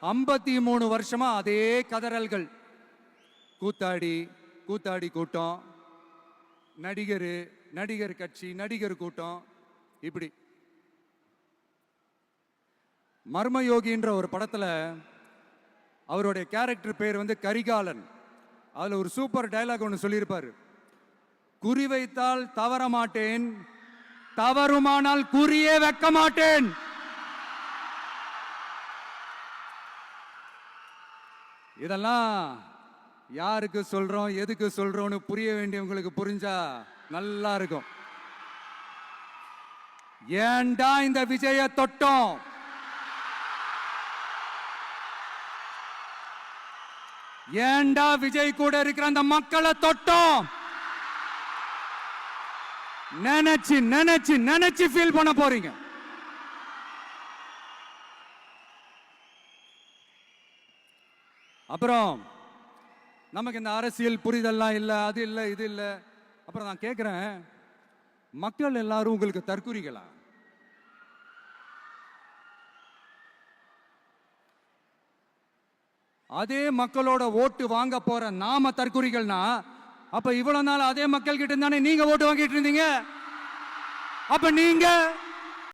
53 வருஷமா அதே கதறல்கள். கூத்தாடி கூத்தாடி கூட்டம், நடிகர் கட்சி, நடிகர் கூட்டம், இப்படி. மர்மயோகின்ற ஒரு படத்துல அவருடைய கேரக்டர் பேர் கரிகாலன். அதுல ஒரு சூப்பர் டயலாக் ஒன்று சொல்லியிருப்பாரு. குறி வைத்தால் தவற மாட்டேன், தவறுமானால் குறியே வைக்க மாட்டேன். இதெல்லாம் யாருக்கு சொல்றோம், எதுக்கு சொல்றோம்னு புரிய வேண்டியவங்களுக்கு புரிஞ்சா நல்லா இருக்கும். ஏண்டா இந்த விஜய தொட்டோம்? ஏண்டா விஜய் கூட இருக்கிற அந்த மக்களை தொட்டோம்? நினைச்சு நினைச்சு நினைச்சு ஃபீல் பண்ண போறீங்க. அப்புறம் நமக்கு இந்த அரசியல் புரிதல்லாம் இல்ல, அது இல்ல, இது இல்ல. அப்புறம் நான் கேட்கிறேன், மக்கள் எல்லாரும் உங்களுக்கு தற்குறிகளா? அதே மக்களோட ஓட்டு வாங்க போற நாம தற்குறிகள்னா, அப்ப இவ்வளவு நாள் அதே மக்கள் கிட்ட தானே நீங்க ஓட்டு வாங்கிட்டு இருந்தீங்க. அப்ப நீங்க